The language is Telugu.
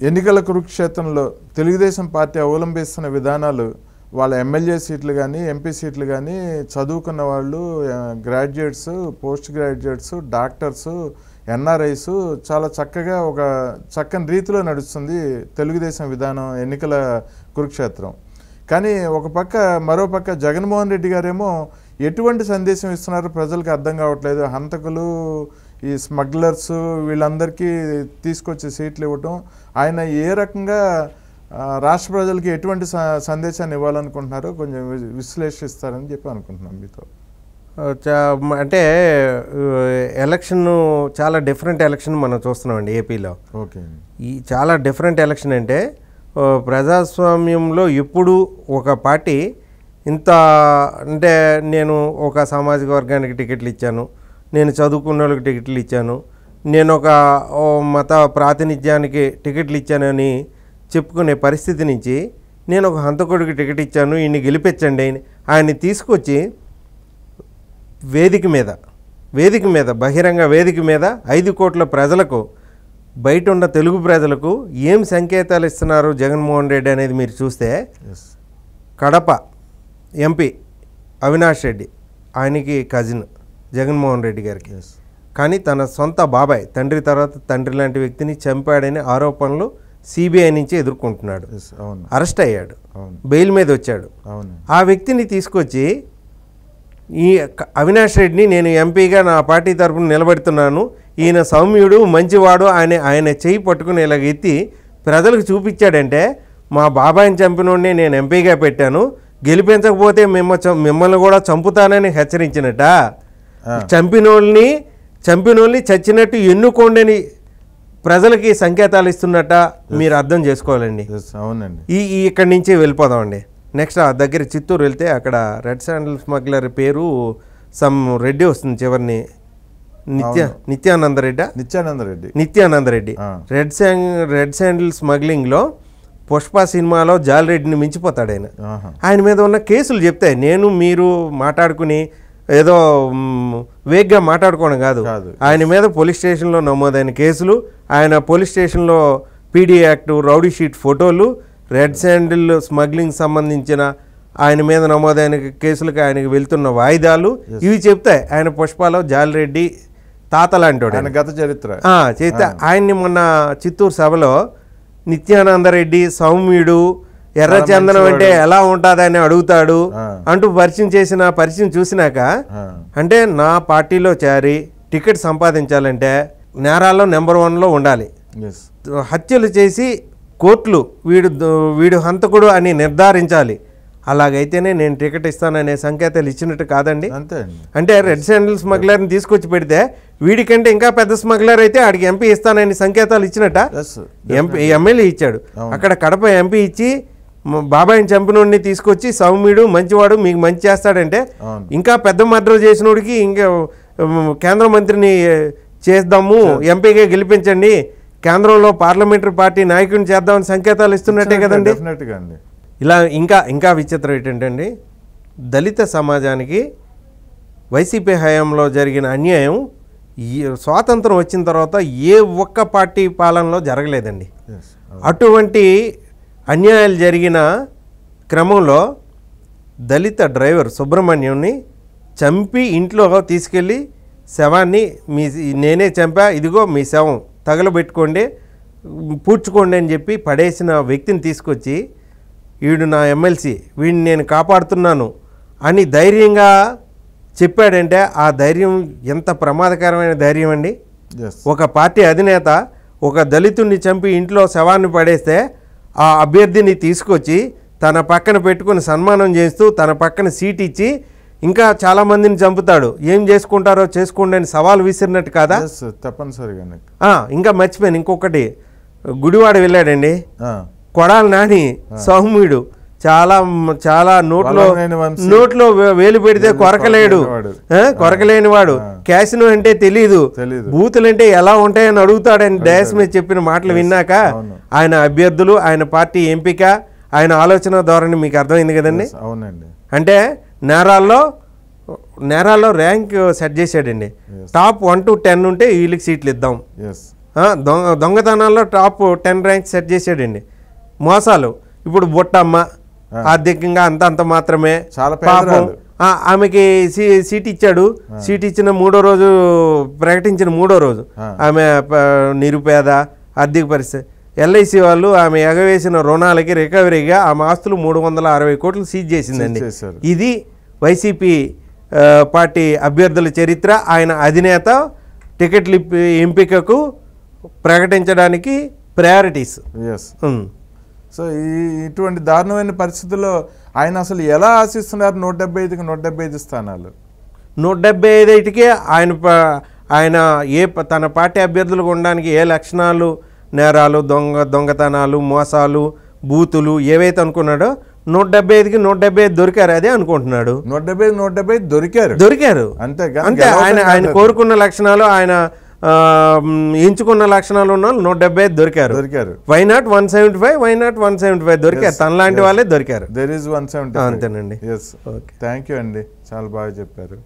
ఎన్నికల కురుక్షేత్రంలో తెలుగుదేశం పార్టీ అవలంబిస్తున్న విధానాలు వాళ్ళ ఎమ్మెల్యే సీట్లు కానీ ఎంపీ సీట్లు కానీ చదువుకున్న వాళ్ళు graduates post graduates doctors NRIs చాలా చక్కగా ఒక చక్కని రీతిలో నడుస్తుంది తెలుగుదేశం విధానం ఎన్నికల కురుక్షేత్రం. కానీ ఒక పక్క మరో పక్క జగన్మోహన్ రెడ్డి గారేమో ఎటువంటి సందేశం ఇస్తున్నారో ప్రజలకు అర్థం కావట్లేదు. హంతకులు ఈ స్మగ్లర్స్ వీళ్ళందరికీ తీసుకొచ్చి సీట్లు ఇవ్వటం, ఆయన ఏ రకంగా రాష్ట్ర ప్రజలకి ఎటువంటి సందేశాన్ని ఇవ్వాలనుకుంటున్నారో కొంచెం విశ్లేషిస్తారని చెప్పి అనుకుంటున్నాం మీతో. అంటే ఎలక్షన్ చాలా డిఫరెంట్ ఎలక్షన్ మనం చూస్తున్నామండి ఏపీలో. ఓకే, ఈ చాలా డిఫరెంట్ ఎలక్షన్ అంటే ప్రజాస్వామ్యంలో ఎప్పుడు ఒక పార్టీ ఇంత అంటే నేను ఒక సామాజిక వర్గానికి టికెట్లు ఇచ్చాను, నేను చదువుకున్న వాళ్ళకి టికెట్లు ఇచ్చాను, నేను ఒక మత ప్రాతినిధ్యానికి టికెట్లు ఇచ్చానని చెప్పుకునే పరిస్థితి నుంచి నేను ఒక హంతకుడికి టికెట్ ఇచ్చాను, ఈయన్ని గెలిపించండి ఆయన్ని తీసుకొచ్చి వేదిక మీద బహిరంగ వేదిక మీద 5 కోట్ల ప్రజలకు బయట ఉన్న తెలుగు ప్రజలకు ఏం సంకేతాలు ఇస్తున్నారు జగన్మోహన్ రెడ్డి అనేది మీరు చూస్తే, కడప ఎంపీ అవినాష్ రెడ్డి ఆయనకి కజిన్ జగన్మోహన్ రెడ్డి గారికి, కానీ తన సొంత బాబాయ్ తండ్రి తర్వాత తండ్రి లాంటి వ్యక్తిని చంపాడని ఆరోపణలు సిబిఐ నుంచి ఎదుర్కొంటున్నాడు. అరెస్ట్ అయ్యాడు, బెయిల్ మీద వచ్చాడు. ఆ వ్యక్తిని తీసుకొచ్చి ఈ అవినాష్ రెడ్డిని నేను ఎంపీగా నా పార్టీ తరఫున నిలబెడుతున్నాను, ఈయన సౌమ్యుడు మంచివాడు ఆయన చెయ్యి పట్టుకుని ఇలాగ ఎత్తి ప్రజలకు చూపించాడంటే మా బాబాయిని చంపినోడిని నేను ఎంపీగా పెట్టాను, గెలిపించకపోతే మిమ్మల్ని కూడా చంపుతానని హెచ్చరించినట్ట. చంపినోళ్ళని చచ్చినట్టు ఎన్నుకోండని ప్రజలకి సంకేతాలు ఇస్తున్నట్ట మీరు అర్థం చేసుకోవాలండి. అవునండి. ఇక్కడి నుంచి వెళ్ళిపోదామండి. నెక్స్ట్ ఆ దగ్గర చిత్తూరు వెళ్తే అక్కడ రెడ్ శాండిల్ స్మగ్లర్ పేరు సమ్ రెడ్డి వస్తుంది చివరిని, నిత్యానందరెడ్డి. రెడ్ శాండిల్ స్మగ్లింగ్లో పుష్ప సినిమాలో జాలరెడ్డిని మించిపోతాడు ఆయన మీద ఉన్న కేసులు చెప్తాయి. మీరు మాట్లాడుకుని ఏదో వేగ్గా మాట్లాడుకోవడం కాదు, ఆయన మీద పోలీస్ స్టేషన్లో నమోదైన కేసులు, ఆయన పోలీస్ స్టేషన్లో పీడీ యాక్ట్ రౌడీ షీట్ ఫోటోలు, రెడ్ శాండిల్ స్మగ్లింగ్ సంబంధించిన ఆయన మీద నమోదైన కేసులకు ఆయనకి వెళ్తున్న వాయిదాలు ఇవి చెప్తాయి. ఆయన పుష్పలో జాలరెడ్డి తాత లాంటి గత చరిత్ర చేస్తే ఆయన్ని మొన్న చిత్తూరు సభలో నిత్యానందరెడ్డి సౌమ్యుడు ఎర్రచందనం అంటే ఎలా ఉంటుందని అడుగుతాడు అంటూ పరిచయం చూసినాక, అంటే నా పార్టీలో చేరి టికెట్ సంపాదించాలంటే నేరాల్లో నెంబర్ 1లో ఉండాలి. హత్యలు చేసి కోర్టులు వీడు హంతకుడు అని నిర్ధారించాలి, అలాగైతేనే నేను టికెట్ ఇస్తాననే సంకేతాలు ఇచ్చినట్టు కాదండి. అంటే రెడ్ శాండిల్ స్మగ్లర్ని తీసుకొచ్చి పెడితే వీడికంటే ఇంకా పెద్ద స్మగ్లర్ అయితే ఆడికి ఎంపీ ఇస్తానని సంకేతాలు ఇచ్చినట్ట. ఎమ్మెల్యే ఇచ్చాడు, అక్కడ కడప ఎంపీ ఇచ్చి బాబాయిని చంపినోడిని తీసుకొచ్చి సౌమ్యుడు మంచివాడు మీకు మంచి చేస్తాడంటే ఇంకా పెద్ద మర్డర్ చేసినోడికి ఇంకా కేంద్ర మంత్రిని చేద్దాము, ఎంపీగా గెలిపించండి, కేంద్రంలో పార్లమెంటరీ పార్టీ నాయకుడిని చేద్దామని సంకేతాలు ఇస్తున్నట్టే కదండి. ఇలా ఇంకా విచిత్రం ఏంటంటే దళిత సమాజానికి వైసీపీ హయాంలో జరిగిన అన్యాయం స్వాతంత్రం వచ్చిన తర్వాత ఏ ఒక్క పార్టీ పాలనలో జరగలేదండి. అటువంటి అన్యాయాలు జరిగిన క్రమంలో దళిత డ్రైవర్ సుబ్రహ్మణ్యంని చంపి ఇంట్లో తీసుకెళ్ళి శవాన్ని నేనే చంపా, ఇదిగో మీ శవం తగలబెట్టుకోండి పూడ్చుకోండి అని చెప్పి పడేసిన వ్యక్తిని తీసుకొచ్చి వీడు నా ఎమ్మెల్సీ, వీడిని నేను కాపాడుతున్నాను అని ధైర్యంగా చెప్పాడంటే ఆ ధైర్యం ఎంత ప్రమాదకరమైన ధైర్యం అండి. ఒక పార్టీ అధినేత ఒక దళితుడిని చంపి ఇంట్లో శవాన్ని పడేస్తే ఆ అభ్యర్థిని తీసుకొచ్చి తన పక్కన పెట్టుకుని సన్మానం చేస్తూ తన పక్కన సీట్ ఇచ్చి ఇంకా చాలామందిని చంపుతాడు, ఏం చేసుకుంటారో చేసుకోండి అని సవాల్ విసిరినట్టు కాదా? తప్పనిసరిగా. ఇంకా మర్చిపోయాను ఇంకొకటి, గుడివాడ వెళ్ళాడండి కొడాలి నాని సౌమ్యుడు, చాలా నోట్లో వేలు పెడితే కొరకలేని వాడు, క్యాసినో అంటే తెలీదు, బూతులంటే ఎలా ఉంటాయని అడుగుతాడని డయాస్ మీద చెప్పిన మాటలు విన్నాక ఆయన అభ్యర్థులు, ఆయన పార్టీ ఎంపిక, ఆయన ఆలోచన ధోరణి మీకు అర్థమైంది కదండి. అంటే నేరాల్లో ర్యాంక్ సెట్ చేశాడండి. టాప్ 1 to 10 ఉంటే వీళ్ళకి సీట్లు ఇద్దాం, దొంగతనాల్లో టాప్ 10 ర్యాంక్ సెట్ చేసాడండి. మోసాలు ఇప్పుడు బుట్టమ్మ ఆర్థికంగా అంత మాత్రమే, చాలా పాపం ఆమెకి సీట్ ఇచ్చాడు. సీట్ ఇచ్చిన ప్రకటించిన మూడో రోజు ఆమె నిరుపేద, ఆర్థిక పరిస్థితి. ఎల్ఐసి వాళ్ళు ఆమె ఎగవేసిన రుణాలకి రికవరీగా ఆమె ఆస్తులు 360 కోట్లు సీజ్ చేసిందండి. ఇది వైసీపీ పార్టీ అభ్యర్థుల చరిత్ర. ఆయన అధినేత టికెట్ల ఎంపికకు ప్రకటించడానికి ప్రయారిటీస్. సో ఇటువంటి దారుణమైన పరిస్థితుల్లో ఆయన అసలు ఎలా ఆశిస్తున్నారు 175కి 175 స్థానాలు? 175కే ఆయన తన పార్టీ అభ్యర్థులకు ఉండడానికి ఏ లక్షణాలు, నేరాలు, దొంగతనాలు, మోసాలు, బూతులు ఏవైతే అనుకున్నాడో 175కి 175 దొరికారు. అదే అనుకుంటున్నాడు. 175 దొరికారు అంతే. ఆయన కోరుకున్న లక్షణాలు, ఆయన ఎంచుకున్న లక్షణాలు ఉన్న 175 దొరికారు. వై నాట్ 175 దొరికారు. తనలాంటి వాళ్ళే దొరికారు. there is 175. అంతేనండి. థ్యాంక్ యూ అండి, చాలా బాగా చెప్పారు.